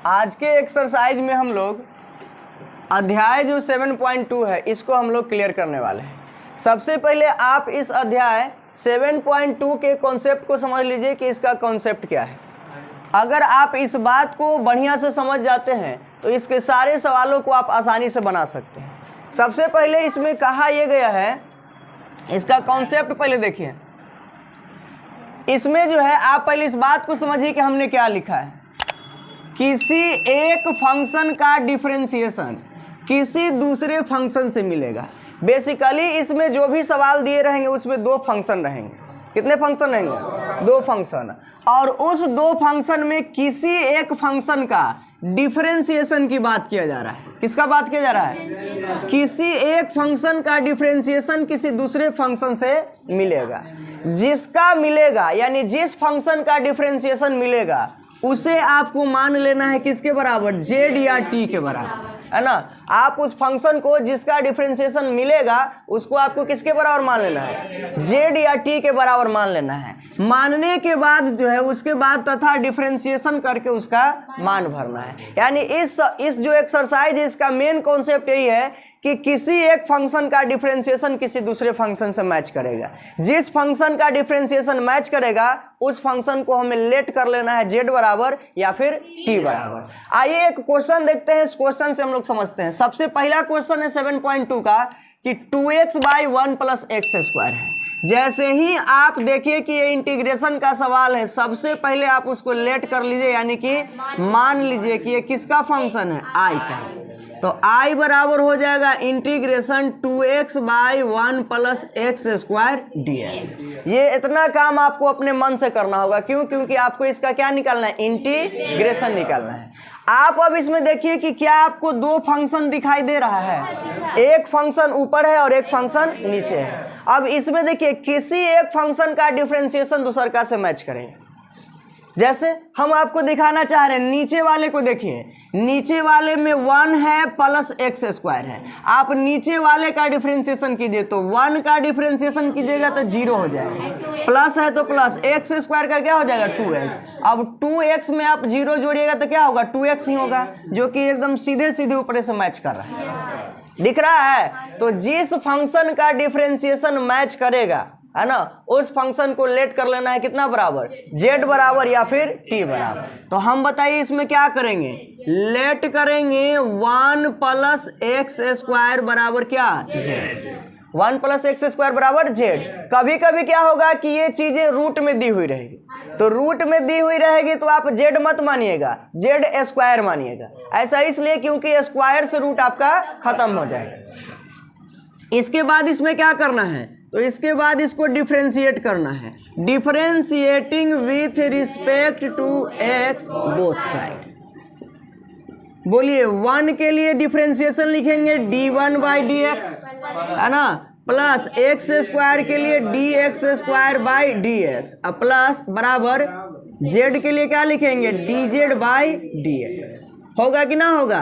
आज के एक्सरसाइज में हम लोग अध्याय जो 7.2 है इसको हम लोग क्लियर करने वाले हैं। सबसे पहले आप इस अध्याय 7.2 के कॉन्सेप्ट को समझ लीजिए कि इसका कॉन्सेप्ट क्या है। अगर आप इस बात को बढ़िया से समझ जाते हैं तो इसके सारे सवालों को आप आसानी से बना सकते हैं। सबसे पहले इसमें कहा यह गया है, इसका कॉन्सेप्ट पहले देखिए। इसमें जो है आप पहले इस बात को समझिए कि हमने क्या लिखा है। किसी एक फंक्शन का डिफरेंशिएशन किसी दूसरे फंक्शन से मिलेगा। बेसिकली इसमें जो भी सवाल दिए रहेंगे उसमें दो फंक्शन रहेंगे। कितने फंक्शन रहेंगे? दो फंक्शन। और उस दो फंक्शन में किसी एक फंक्शन का डिफरेंशिएशन की बात किया जा रहा है। किसका बात किया जा रहा है? किसी एक फंक्शन का डिफरेंशिएशन किसी दूसरे फंक्शन से मिलेगा। जिसका मिलेगा यानी जिस फंक्शन का डिफरेंशिएशन मिलेगा उसे आपको मान लेना है किसके बराबर? जेड या टी के बराबर, है ना। आप उस फंक्शन को जिसका डिफरेंशिएशन मिलेगा उसको आपको किसके बराबर मान लेना है? जेड या टी के बराबर मान लेना है। मानने के बाद जो है उसके बाद तथा डिफरेंशिएशन करके उसका मान भरना है। यानी इस जो एक्सरसाइज है इसका मेन कॉन्सेप्ट यही है कि किसी एक फंक्शन का डिफरेंशिएशन किसी दूसरे फंक्शन से मैच करेगा। जिस फंक्शन का डिफरेंशिएशन मैच करेगा उस फंक्शन को हमें लेट कर लेना है जेड बराबर या फिर टी बराबर। आइए एक क्वेश्चन देखते हैं। इस क्वेश्चन से हम लोग समझते हैं। सबसे पहला क्वेश्चन है 7.2 का कि 2x by 1 plus x square है। जैसे ही आप देखिए कि ये इंटीग्रेशन का सवाल है, सबसे पहले आप उसको लेट कर लीजिए, यानी कि मान लीजिए कि ये किसका फंक्शन है? आई का। तो आई बराबर हो जाएगा integration 2x by 1 plus x square dx। ये इतना काम आपको अपने मन से करना होगा। क्यों? क्योंकि आपको इसका क्या निकालना है? इंटीग्रेशन निकालना है। आप अब इसमें देखिए कि क्या आपको दो फंक्शन दिखाई दे रहा है। एक फंक्शन ऊपर है और एक फंक्शन नीचे है। अब इसमें देखिए किसी एक फंक्शन का डिफरेंशिएशन दूसरे का से मैच करें। जैसे हम आपको दिखाना चाह रहे हैं, नीचे वाले को देखिए। नीचे वाले में 1 है प्लस एक्स स्क्वायर है। आप नीचे वाले का डिफरेंशिएशन कीजिए तो 1 का डिफरेंशिएशन कीजिएगा तो 0 हो जाएगा। प्लस है तो प्लस, एक्स स्क्वायर का क्या हो जाएगा? 2x। अब 2x में आप 0 जोड़िएगा तो क्या होगा? 2x ही होगा, जो कि एकदम सीधे सीधे ऊपर से मैच कर रहा है। दिख रहा है? तो जिस फंक्शन का डिफरेंशिएशन मैच करेगा, है ना, उस फंक्शन को लेट कर लेना है कितना बराबर? जेड बराबर या फिर टी बराबर। तो हम बताइए इसमें क्या करेंगे? लेट करेंगे 1 प्लस एक्स स्क्वायर बराबर क्या? जेड। 1 प्लस एक्स स्क्वायर बराबर जेड। कभी कभी क्या होगा कि ये चीजें रूट में दी हुई रहेगी, तो रूट में दी हुई रहेगी तो आप जेड मत मानिएगा, जेड स्क्वायर मानिएगा। ऐसा इसलिए क्योंकि स्क्वायर से रूट आपका खत्म हो जाएगा। इसके बाद इसमें क्या करना है? तो इसके बाद इसको डिफरेंशिएट करना है। Differentiating with respect to x both side. बोलिए 1 के लिए डिफरेंशिएशन लिखेंगे d1 बाई डी एक्स, है ना, प्लस एक्स स्क्वायर के लिए dx square by d x, plus बराबर z के लिए क्या लिखेंगे? dz by d x. होगा कि ना होगा?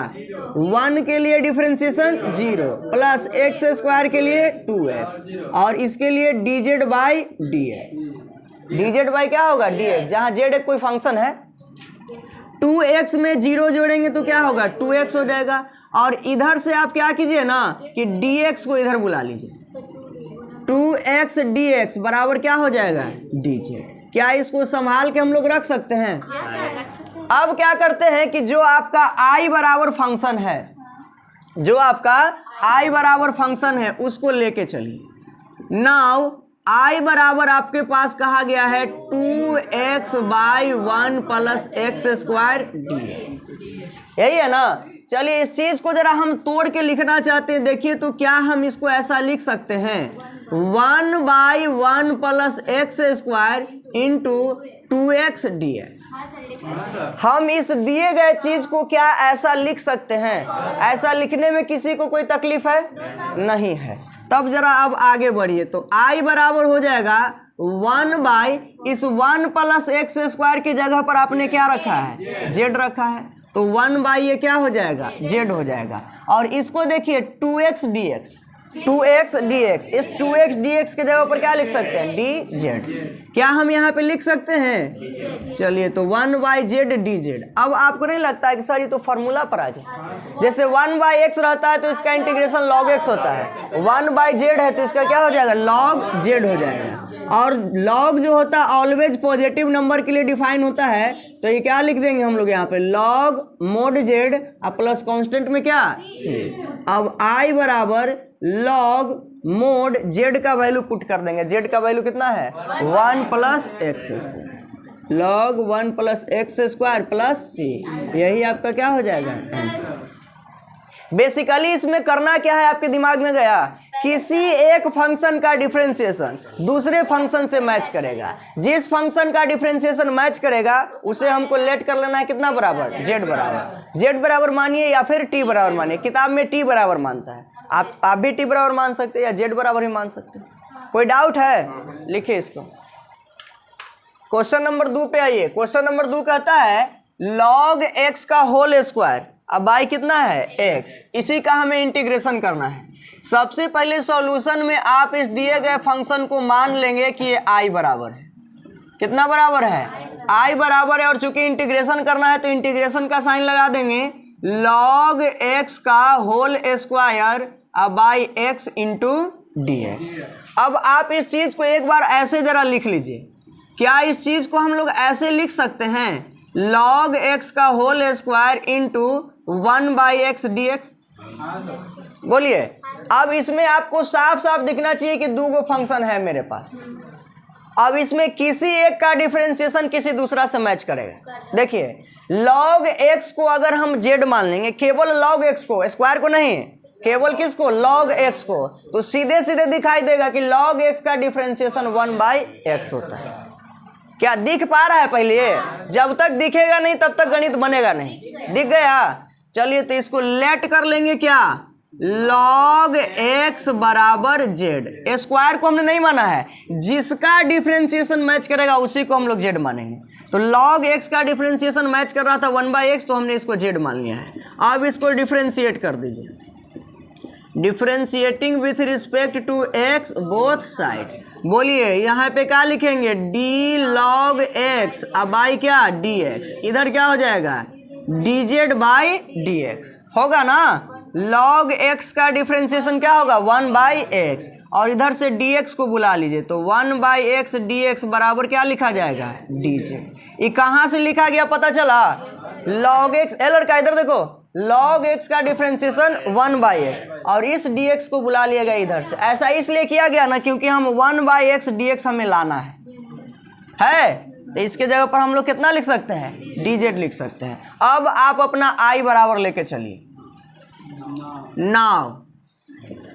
1 के लिए डिफरेंशिएशन 0 प्लस एक्स स्क्वायर के लिए 2x और इसके लिए dz by dx। dz by क्या होगा? dx, जहां z एक कोई फंक्शन है। 2x में 0 जोड़ेंगे तो क्या होगा? 2x हो जाएगा। और इधर से आप क्या कीजिए ना कि dx को इधर बुला लीजिए। 2x dx बराबर क्या हो जाएगा? dz। क्या इसको संभाल के हम लोग रख सकते हैं? अब क्या करते हैं कि जो आपका i बराबर फंक्शन है, जो आपका i बराबर फंक्शन है उसको लेके चलिए। नाउ i बराबर आपके पास कहा गया है 2x by 1 plus x square dx। यही है ना। चलिए इस चीज को जरा हम तोड़ के लिखना चाहते हैं। देखिए तो क्या हम इसको ऐसा लिख सकते हैं? 1 by 1 plus x square into 2x dx। हम इस दिए गए चीज को क्या ऐसा लिख सकते हैं? ऐसा लिखने में किसी को कोई तकलीफ है? नहीं है। तब जरा अब आगे बढ़िए। तो i बराबर हो जाएगा 1 बाई इस 1 प्लस एक्स स्क्वायर की जगह पर आपने क्या रखा है? जेड रखा है। तो 1 बाई ये क्या हो जाएगा? जेड हो जाएगा। और इसको देखिए 2x dx, 2x dx। इस 2x dx के जगह पर क्या लिख सकते हैं, dz। क्या हम यहाँ पे लिख सकते हैं, चलिए तो 1/z dz। अब आपको नहीं लगता है कि सर ये तो फॉर्मूला पर आ गया, जैसे 1/x रहता है तो इसका इंटीग्रेशन log x होता है, 1/z है तो इसका क्या हो जाएगा, log z हो जाएगा। और log जो होता है ऑलवेज पॉजिटिव नंबर के लिए डिफाइन होता है, तो ये क्या लिख देंगे हम लोग यहाँ पे, log mod z plus constant में क्या c। अब i बराबर log mod z का वैल्यू पुट कर देंगे, z का वैल्यू कितना है 1 plus x square, log 1 plus x square plus c। यही आपका क्या हो जाएगा आंसर। बेसिकली इसमें करना क्या है, आपके दिमाग में गया, किसी एक फंक्शन का डिफरेंशिएशन दूसरे फंक्शन से मैच करेगा, जिस फंक्शन का डिफरेंशिएशन मैच करेगा उसे हमको लेट कर लेना है कितना बराबर, z बराबर। z बराबर मानिए या फिर t बराबर मानिए, किताब में t बराबर मानता है, आप भी t बराबर मान सकते हैं या z बराबर ही मान सकते हैं। कोई डाउट है, लिखिए इसको। क्वेश्चन नंबर 2 पे आइए। क्वेश्चन नंबर 2 कहता है log x का होल स्क्वायर, अब y कितना है x, इसी का हमें इंटीग्रेशन करना है। सबसे पहले सॉल्यूशन में आप इस दिए गए फंक्शन को मान लेंगे कि ये i बराबर है, कितना बराबर है, i बराबर है। और चूंकि इंटीग्रेशन करना है तो इंटीग्रेशन का साइन लगा देंगे, log x का whole square by x into dx। अब आप इस चीज को एक बार ऐसे जरा लिख लीजिए, क्या इस चीज को हम लोग ऐसे लिख सकते हैं, log x का whole square into 1/x dx। बोलिए। अब इसमें आपको साफ साफ दिखना चाहिए कि दो गो फंक्शन है मेरे पास। अब इसमें किसी एक का डिफरेंशिएशन किसी दूसरा से मैच करेगा। देखिए log x को अगर हम z मान लेंगे, केवल log x को, स्क्वायर को नहीं, केवल किसको, log x को, तो सीधे सीधे दिखाई देगा कि log x का डिफरेंशिएशन 1/x होता है। क्या दिख पा रहा है पहले, जब तक दिखेगा नहीं तब तक गणित बनेगा नहीं। दिख गया, चलिए तो इसको लेट कर लेंगे क्या, log x बराबर z। स्क्वायर को हमने नहीं माना है, जिसका डिफरेंशिएशन मैच करेगा उसी को हम लोग z मानेंगे। तो log x का डिफरेंशिएशन मैच कर रहा था 1/x, तो हमने इसको z मान लिया है। अब इसको डिफरेंशिएट कर दीजिए, differentiating with respect to x both side. बोलिए यहाँ पे क्या लिखेंगे, d log x बाई क्या dx, इधर क्या हो जाएगा dz बाई dx होगा ना। log x का डिफरेंशिएशन क्या होगा 1/x, और इधर से dx को बुला लीजिए, तो 1/x dx बराबर क्या लिखा जाएगा dz। ये कहाँ से लिखा गया पता चला, log x, ए लड़का इधर देखो, log x का डिफरेंशिएशन 1/x और इस dx को बुला लिया गया इधर से। ऐसा इसलिए किया गया ना क्योंकि हम 1/x dx हमें लाना है, तो इसके जगह पर हम लोग कितना लिख सकते हैं, dz लिख सकते हैं। अब आप अपना i बराबर लेके चलिए, नाउ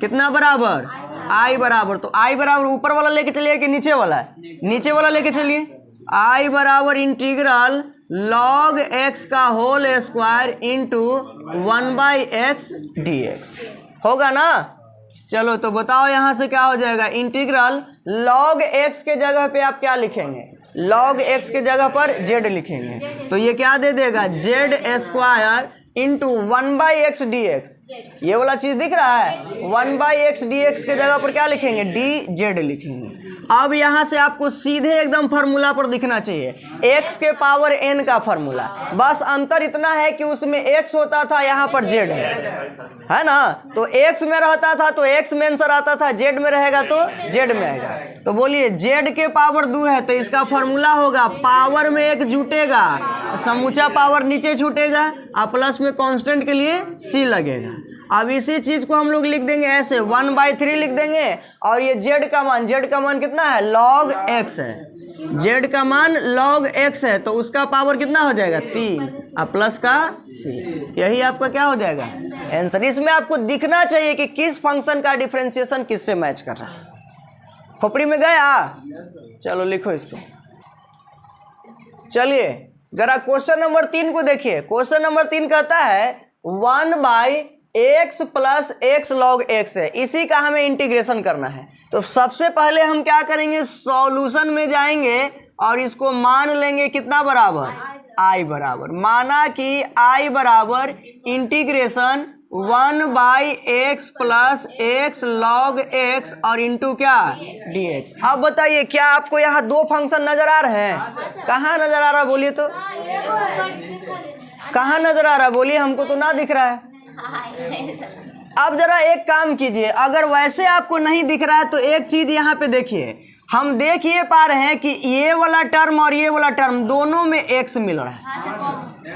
कितना बराबर, i बराबर, तो i बराबर ऊपर वाला लेके चलिए कि नीचे वाला, नीचे वाला लेके चलिए। i बराबर इंटीग्रल log x का whole square into 1/x dx होगा ना। चलो तो बताओ यहाँ से क्या हो जाएगा, इंटीग्रल log x के जगह पे आप क्या लिखेंगे, log x के जगह पर z लिखेंगे, तो ये क्या दे देगा z square into 1/x dx। ये वाला चीज दिख रहा है, 1/x dx के जगह पर क्या लिखेंगे, dz लिखेंगे। अब यहाँ से आपको सीधे एकदम फार्मूला पर दिखना चाहिए, x के पावर n का फार्मूला। बस अंतर इतना है कि उसमें x होता था, यहाँ पर z है ना। तो x में रहता था तो x में आंसर आता था, z में रहेगा तो z में आएगा। तो बोलिए z के पावर 2 है तो इसका फार्मूला होगा, पावर में एक जुटेगा, समूचा पावर नीचे छूटेगा, और प्लस में कांस्टेंट के लिए c लगेगा। अब इसी चीज को हम लोग लिख देंगे ऐसे, 1/3 लिख देंगे, और ये z का मान कितना है, log x है, z का मान log x है, तो उसका पावर कितना हो जाएगा 3 और प्लस का c। यही आपका क्या हो जाएगा आंसर। इसमें आपको दिखना चाहिए कि किस फंक्शन का डिफरेंशिएशन किससे मैच कर रहा है। खोपड़ी में गया, चलो लिखो इसको। चलिए जरा क्वेश्चन नंबर 3 को देखिए। क्वेश्चन नंबर 3 कहता है 1/x plus x log x है, इसी का हमें इंटीग्रेशन करना है। तो सबसे पहले हम क्या करेंगे, सॉल्यूशन में जाएंगे और इसको मान लेंगे कितना बराबर, i बराबर। माना कि i बराबर integration 1/x plus x log x और इंटू क्या dx। अब बताइए क्या आपको यहाँ दो फंक्शन नजर आ रहे हैं? कहाँ नजर आ रहा है बोलिए तो, कहाँ नजर आ रहा है बोलिए, हमको तो ना दिख रहा है। अब जरा एक काम कीजिए, अगर वैसे आपको नहीं दिख रहा है तो एक चीज यहाँ पे देखिए, हम देख ये पा रहे हैं कि ये वाला टर्म और ये वाला टर्म दोनों में x मिल रहा है,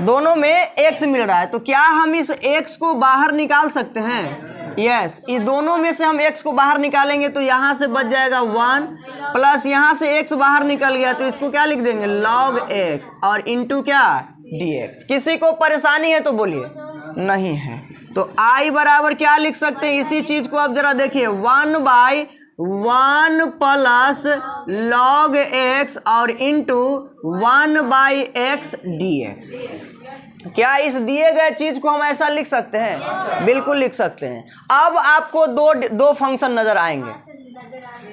दोनों में x मिल रहा है। तो क्या हम इस x को बाहर निकाल सकते हैं? यस, इस दोनों में से हम x को बाहर निकालेंगे तो यहाँ से बच जाएगा 1 प्लस यहाँ से x बाहर निकल गया तो इसको क्या लिख देंगे log x और इंटू क्या dx। किसी को परेशानी है तो बोलिए, नहीं है तो I बराबर क्या लिख सकते हैं इसी चीज को। अब जरा देखिए 1/1 प्लस log x और इंटू 1/x dx। क्या इस दिए गए चीज को हम ऐसा लिख सकते हैं? बिल्कुल लिख सकते हैं। अब आपको दो फंक्शन नजर आएंगे,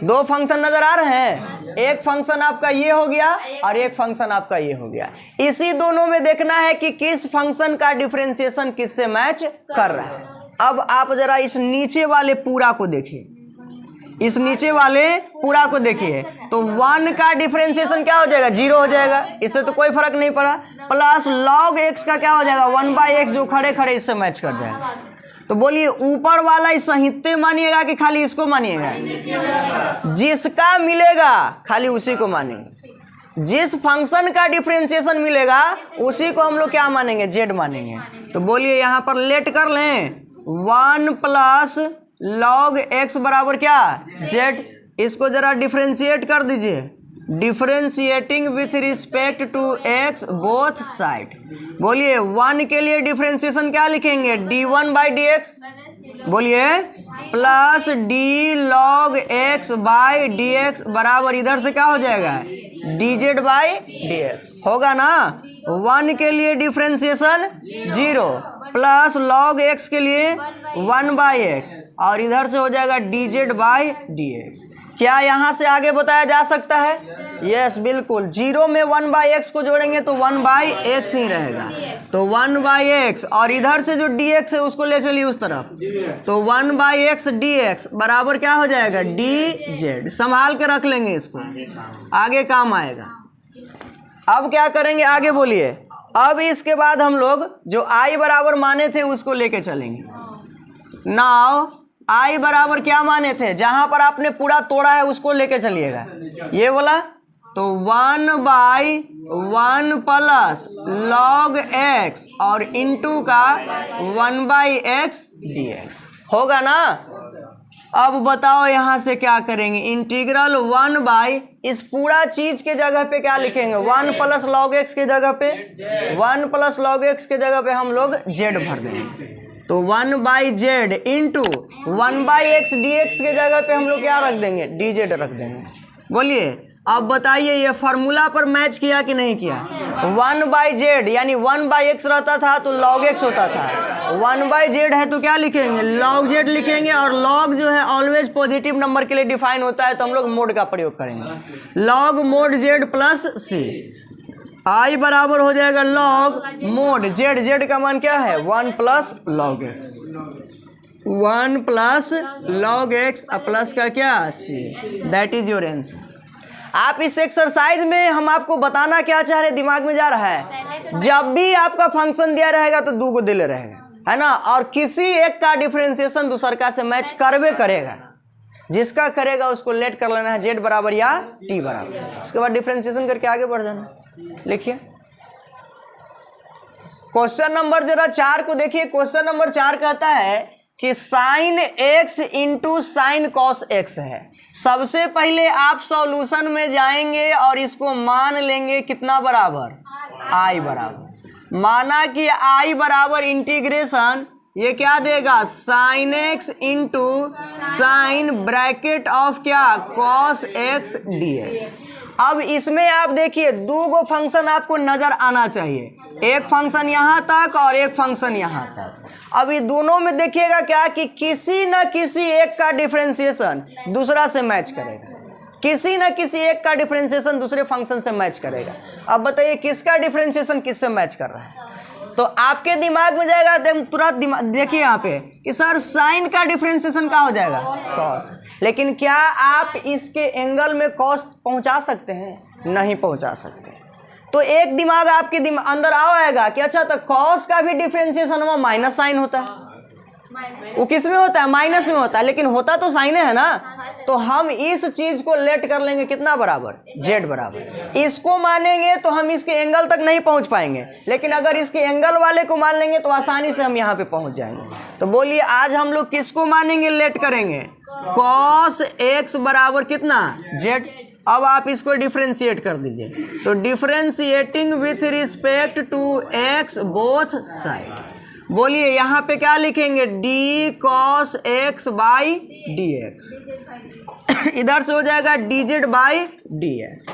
दो फंक्शन नजर आ रहे हैं। एक फंक्शन आपका ये हो गया और एक फंक्शन आपका ये हो गया। इसी दोनों में देखना है कि किस फंक्शन का डिफरेंशिएशन किससे मैच कर रहा है। अब आप जरा इस नीचे वाले पूरा को देखिए, इस नीचे वाले पूरा को देखिए तो 1 का डिफरेंशिएशन क्या हो जाएगा? 0 हो जाएगा, इससे तो कोई फर्क नहीं पड़ा। प्लस log x का क्या हो जाएगा? 1/x जो खड़े खड़े इससे मैच कर जाएगा। तो बोलिए ऊपर वाला इस साहित्य मानिएगा कि खाली इसको मानिएगा? जिसका मिलेगा खाली उसी को मानेंगे। जिस फंक्शन का डिफरेंशिएशन मिलेगा उसी को हम लोग क्या मानेंगे? जेड मानेंगे। तो बोलिए यहाँ पर लेट कर लें 1 प्लस log x बराबर क्या? जेड। इसको जरा डिफरेंशिएट कर दीजिए, differentiating with respect to x both side. बोलिए 1 के लिए डिफरेंशिएशन क्या लिखेंगे? d1/dx। बोलिए plus d log x by dx बराबर इधर से क्या हो जाएगा? dz/dx होगा ना। 1 के लिए डिफरेंशिएशन 0 प्लस log x के लिए 1/x और इधर से हो जाएगा dz/dx। क्या यहाँ से आगे बताया जा सकता है? यस बिल्कुल। 0 में 1/x को जोड़ेंगे तो 1/x ही रहेगा, तो 1/x और इधर से जो dx है उसको ले चलिए उस तरफ, तो 1/x dx बराबर क्या हो जाएगा? dz। संभाल के रख लेंगे इसको, आगे काम आएगा। अब क्या करेंगे आगे बोलिए। अब इसके बाद हम लोग जो I बराबर माने थे उसको लेके चलेंगे। नाउ I बराबर क्या माने थे? जहां पर आपने पूरा तोड़ा है उसको लेके चलिएगा, ये बोला तो 1/1 प्लस log x और इंटू का 1/x dx होगा ना। अब बताओ यहां से क्या करेंगे? इंटीग्रल 1/ इस पूरा चीज के जगह पे क्या लिखेंगे? 1 प्लस log x के जगह पे 1 प्लस log x के जगह पे हम लोग z भर देंगे, तो 1/z इंटू 1/x dx के जगह पे हम लोग क्या रख देंगे? dz रख देंगे। बोलिए अब बताइए ये फार्मूला पर मैच किया कि नहीं किया? 1/z यानी 1/x रहता था तो log x होता था, 1/z है तो क्या लिखेंगे? log z लिखेंगे। और log जो है ऑलवेज पॉजिटिव नंबर के लिए डिफाइन होता है तो हम लोग मोड का प्रयोग करेंगे, log mod z plus c। I बराबर हो जाएगा log mod z, z का मान क्या है? 1 plus log x, 1 plus log x plus का क्या? c। That is your answer. आप इस एक्सरसाइज में हम आपको बताना क्या चाह रहे, दिमाग में जा रहा है? जब भी आपका फंक्शन दिया रहेगा तो 2 को दिले रहेगा, है ना, और किसी एक का डिफरेंशिएशन दूसर का से मैच करवे करेगा। जिसका करेगा उसको लेट कर लेना है z बराबर या t बराबर, उसके बाद डिफरेंशिएशन करके आगे बढ़ जाना। लिखिए क्वेश्चन नंबर जरा 4 को देखिए। क्वेश्चन नंबर 4 कहता है कि sine x into sine cos x है। सबसे पहले आप सॉल्यूशन में जाएंगे और इसको मान लेंगे कितना बराबर? I बराबर। माना कि I बराबर इंटीग्रेशन ये क्या देगा? Sine x into sine bracket of क्या? Cos x dx। अब इसमें आप देखिए 2 फंक्शन आपको नजर आना चाहिए, एक फंक्शन यहाँ तक और एक फंक्शन यहाँ तक। अब ये दोनों में देखिएगा क्या कि किसी न किसी एक का डिफरेंशिएशन दूसरा से मैच करेगा, किसी न किसी एक का डिफरेंशिएशन दूसरे फंक्शन से मैच करेगा। अब बताइए किसका डिफरेंशिएशन किससे मैच कर रहा है? तो आपके दिमाग में जाएगा तुरंत दिमाग, देखिए यहाँ पे कि सर साइन का डिफरेंशिएशन क्या हो जाएगा, कॉस। लेकिन क्या आप इसके एंगल में कॉस पहुंचा सकते हैं? नहीं पहुंचा सकते। तो एक दिमाग आपके अंदर आएगा कि अच्छा, तो कॉस का भी डिफरेंशिएशन में माइनस साइन होता है। वो किस में होता है? माइनस में होता है, लेकिन होता तो साइन है ना। तो हम इस चीज को लेट कर लेंगे कितना बराबर, जेड बराबर। इसको मानेंगे तो हम इसके एंगल तक नहीं पहुंच पाएंगे, लेकिन अगर इसके एंगल वाले को मान लेंगे तो आसानी से हम यहाँ पे पहुंच जाएंगे। तो बोलिए आज हम लोग किसको मानेंगे, लेट करेंगे? कॉस एक्स बराबर कितना, जेड। अब आप इसको डिफरेंशिएट कर दीजिए, तो differentiating with respect to x both side. बोलिए यहाँ पे क्या लिखेंगे, d cos x by d x. इधर से हो जाएगा d z by d x.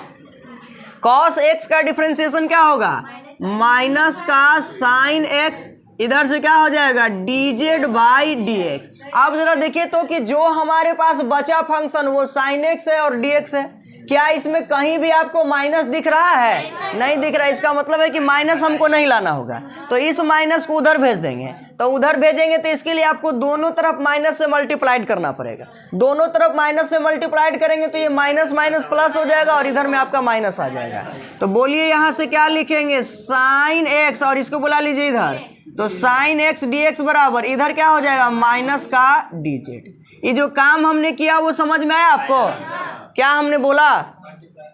Cos x का डिफरेंशिएशन क्या होगा, माइनस का साइन एक्स, इधर से क्या हो जाएगा, d z by d x. अब जरा देखिए तो कि जो हमारे पास बचा फंक्शन वो साइन एक्स है और डी एक्स है। क्या इसमें कहीं भी आपको माइनस दिख रहा है? नहीं दिख रहा है। इसका मतलब है कि माइनस हमको नहीं लाना होगा, तो इस माइनस को उधर भेज देंगे। तो उधर भेजेंगे तो इसके लिए आपको दोनों तरफ माइनस से मल्टीप्लाइड करना पड़ेगा। दोनों तरफ माइनस से मल्टीप्लाइड करेंगे तो ये माइनस माइनस प्लस हो जाएगा और इधर में आपका माइनस आ जाएगा। तो बोलिए यहाँ से क्या लिखेंगे, साइन एक्स, और इसको बुला लीजिए इधर, तो साइन एक्स डी एक्स बराबर इधर क्या हो जाएगा, माइनस का डी जेड। ये जो काम हमने किया वो समझ में आया आपको? क्या हमने बोला?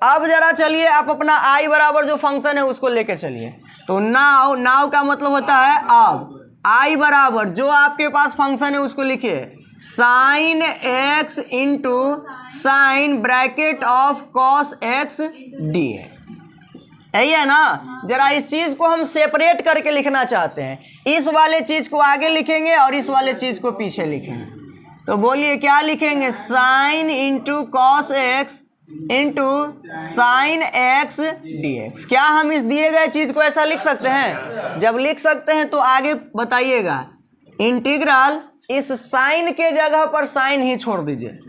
अब जरा चलिए आप अपना आई बराबर जो फंक्शन है उसको लेके चलिए। तो नाउ, नाउ का मतलब होता है अब। आई बराबर जो आपके पास फंक्शन है उसको लिखिए, sine x into sine bracket of cos x D x. यही है ना। जरा इस चीज को हम सेपरेट करके लिखना चाहते हैं, इस वाले चीज को आगे लिखेंगे और इस वाले चीज को पीछे लिखेंगे। तो बोलिए क्या लिखेंगे, sine into cos x into sine x D x. क्या हम इस दिए गए चीज को ऐसा लिख सकते हैं? जब लिख सकते हैं तो आगे बताइएगा, इंटीग्रल इस साइन के जगह पर साइन ही छोड़ दीजिए,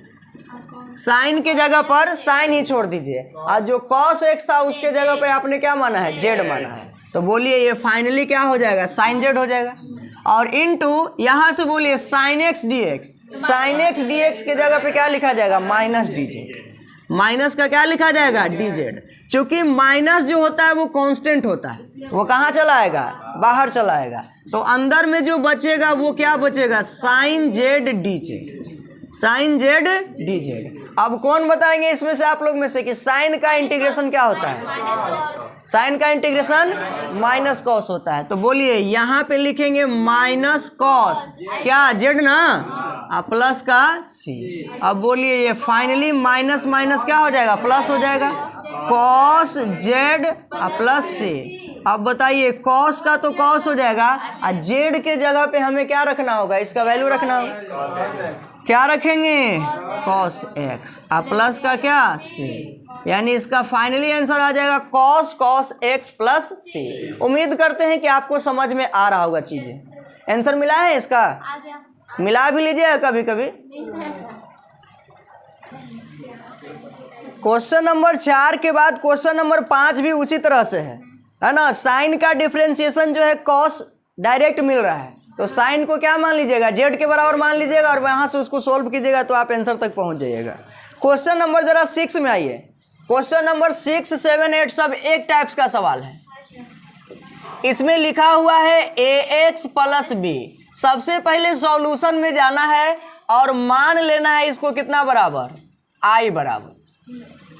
साइन के जगह पर साइन ही छोड़ दीजिए, और जो कॉस एक्स था उसके जगह पर आपने क्या माना है, जेड माना है। तो बोलिए ये फाइनली क्या हो जाएगा, साइन जेड हो जाएगा। और इनटू यहां से बोलिए sine x D x, sine x D x के जगह पे क्या लिखा जाएगा, माइनस डी जेड। माइनस का क्या लिखा जाएगा, डी जेड। चूंकि माइनस जो होता है वो कांस्टेंट होता है, वो कहाँ चला आएगा, बाहर चला आएगा। तो अंदर में जो बचेगा वो क्या बचेगा, sine z d z, sine z d z. अब कौन बताएंगे इसमें से आप लोग में से कि साइन का इंटीग्रेशन क्या होता है? साइन का इंटीग्रेशन माइनस कॉस होता है। तो बोलिए यहाँ पे लिखेंगे माइनस कॉस क्या, जेड ना, प्लस का सी। अब बोलिए ये फाइनली माइनस माइनस क्या हो जाएगा, प्लस हो जाएगा, कॉस जेड प्लस सी। अब बताइए कॉस का तो कॉस हो जाएगा, और जेड के जगह पे हमें क्या रखना होगा, इसका वैल्यू रखना होगा। क्या रखेंगे, कॉस एक्स, प्लस का क्या, सी। यानी इसका फाइनली आंसर आ जाएगा कॉस कॉस एक्स प्लस सी। उम्मीद करते हैं कि आपको समझ में आ रहा होगा चीजें। आंसर मिला है इसका, मिला भी लीजिएगा कभी कभी। क्वेश्चन नंबर 4 के बाद क्वेश्चन नंबर 5 भी उसी तरह से है ना। साइन का डिफरेंशिएशन जो है कॉस डायरेक्ट मिल रहा है, तो साइन को क्या मान लीजिएगा, जेड के बराबर मान लीजिएगा, और वहां से उसको सोल्व कीजिएगा तो आप आंसर तक पहुंच जाइएगा। क्वेश्चन नंबर जरा 6 में आइए। क्वेश्चन नंबर 6, 7, 8 सब एक टाइप्स का सवाल है। इसमें लिखा हुआ है ax प्लस बी। सबसे पहले सॉल्यूशन में जाना है और मान लेना है इसको कितना बराबर, आई बराबर,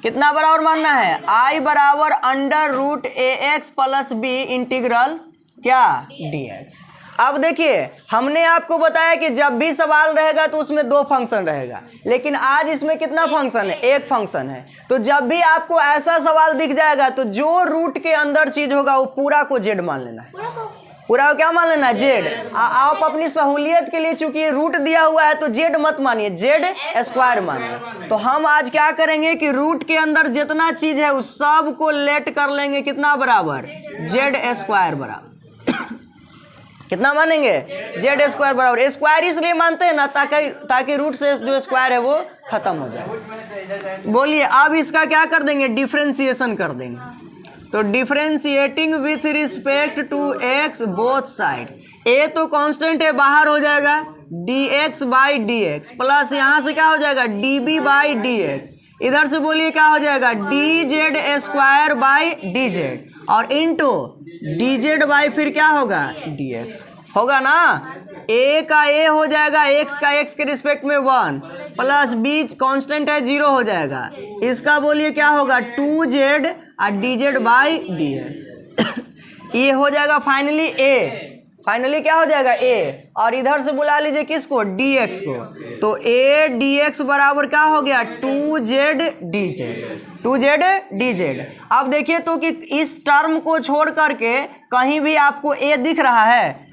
कितना बराबर मानना है, आई बराबर under root ax plus b integral क्या, dx। अब देखिए हमने आपको बताया कि जब भी सवाल रहेगा तो उसमें 2 फंक्शन रहेगा, लेकिन आज इसमें कितना फंक्शन है, एक फंक्शन है। तो जब भी आपको ऐसा सवाल दिख जाएगा तो जो रूट के अंदर चीज होगा वो पूरा को जेड मान लेना है, पूरा को क्या मान लेना है, जेड। आप अपनी सहूलियत के लिए चूंकि रूट दिया हुआ है तो जेड मत मानिए, जेड स्क्वायर मानिए। तो हम आज क्या करेंगे कि रूट के अंदर जितना चीज है उस सब को लेट कर लेंगे कितना बराबर, जेड स्क्वायर बराबर। कितना मानेंगे, जेड स्क्वायर बराबर। स्क्वायर इसलिए मानते हैं ना ताकि रूट से जो स्क्वायर है वो खत्म हो जाए। बोलिए अब इसका क्या कर देंगे, डिफरेंशिएशन कर देंगे। तो differentiating with respect to x both side, a तो कांस्टेंट है बाहर हो जाएगा dx by d x, plus यहाँ से क्या हो जाएगा db बाई डी एक्स, इधर से बोलिए क्या हो जाएगा dz स्क्वायर बाई dz और इंटू dz बाई फिर क्या होगा dx होगा ना। a का a हो जाएगा x का x के रिस्पेक्ट में 1 प्लस b कांस्टेंट है 0 हो जाएगा, इसका बोलिए क्या होगा 2z और dz बाई dx ये हो जाएगा फाइनली a, फाइनली क्या हो जाएगा a और इधर से बुला लीजिए किसको dx को, तो a dx बराबर क्या हो गया 2z dz। अब देखिए तो कि इस टर्म को छोड़ करके कहीं भी आपको a दिख रहा है,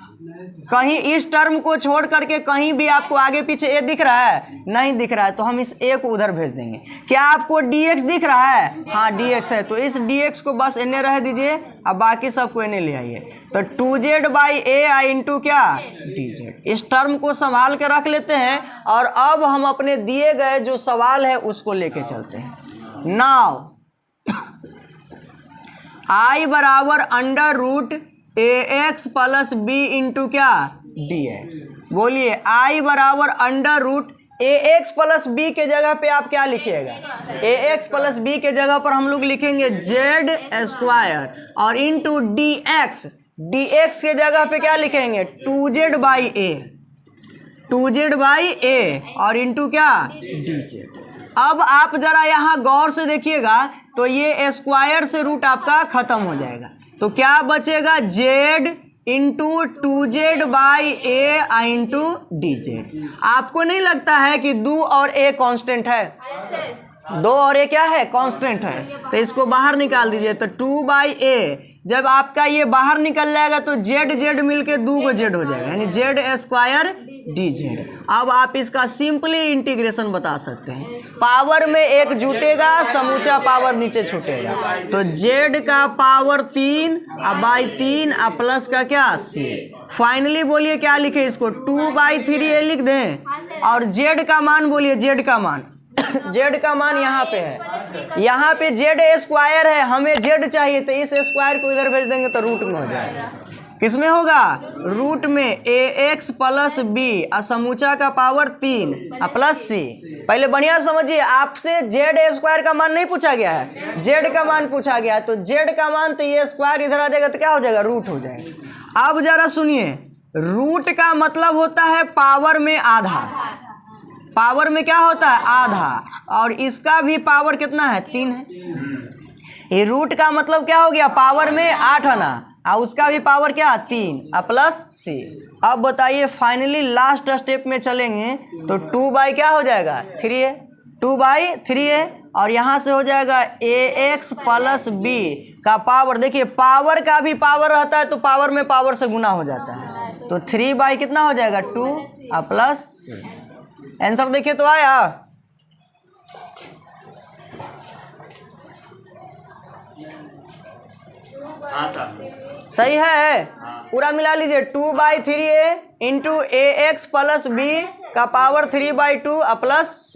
कहीं इस टर्म को छोड़ करके कहीं भी आपको आगे पीछे ए दिख रहा है, नहीं दिख रहा है, तो हम इस ए को उधर भेज देंगे। क्या आपको dx दिख रहा है, हाँ dx है, तो इस dx को बस एने रह दीजिए, अब बाकी सबको एने ले आइए, तो 2z बाई ए इंटू क्या dz, इस टर्म को संभाल के रख लेते हैं और अब हम अपने दिए गए जो सवाल है उसको लेके चलते हैं। नाउ आई बराबर under root ax plus b into क्या dx, बोलिए आई बराबर under root ax plus b के जगह पे आप क्या लिखिएगा, ax प्लस बी के जगह पर हम लोग लिखेंगे z स्क्वायर और इंटू dx, dx के जगह पे क्या लिखेंगे 2z by A, 2z by ए और इंटू क्या dz। अब आप जरा यहाँ गौर से देखिएगा तो ये स्क्वायर से रूट आपका खत्म हो जाएगा, तो क्या बचेगा z into 2z by A into dz। आपको नहीं लगता है कि 2 और a कांस्टेंट है, 2 और a क्या है कांस्टेंट है, तो इसको बाहर निकाल दीजिए, तो 2 बाई ए जब आपका ये बाहर निकल जाएगा तो z मिलके 2 को z हो जाएगा, यानी z स्क्वायर dz। अब आप इसका सिंपली इंटीग्रेशन बता सकते हैं, पावर में एक जुटेगा समूचा पावर नीचे छूटेगा, तो z का पावर 3 बाई 3 प्लस का क्या c, फाइनली बोलिए क्या लिखे इसको 2 बाई 3a लिख दें और z का मान बोलिए, z का मान z का मान यहाँ पे है, यहाँ पे z स्क्वायर है, हमें z चाहिए, तो इस स्क्वायर को इधर भेज देंगे तो रूट में हो जाएगा, किसमें होगा रूट में ax प्लस बी समूचा का पावर 3 प्लस c। पहले बढ़िया समझिए, आपसे z स्क्वायर का मान नहीं पूछा गया है, z का मान पूछा गया है, तो z का मान तो ये स्क्वायर इधर आ जाएगा तो क्या हो जाएगा रूट हो जाएगा। अब जरा सुनिए, रूट का मतलब होता है पावर में आधा, पावर में क्या होता है आधा, और इसका भी पावर कितना है 3 है, ये रूट का मतलब क्या हो गया पावर में 8 आना और उसका भी पावर क्या 3 प्लस c। अब बताइए फाइनली लास्ट स्टेप में चलेंगे तो 2 बाई क्या हो जाएगा 3 है, 2 बाई 3 है और यहाँ से हो जाएगा ax प्लस बी का पावर, देखिए पावर का भी पावर रहता है तो पावर में पावर से गुना हो जाता है, तो 3 बाई कितना हो जाएगा 2 प्लस c। आंसर देखिए तो आया, सही है, पूरा मिला लीजिए 2 by 3a into ax plus b का पावर 3 बाई 2 प्लस c।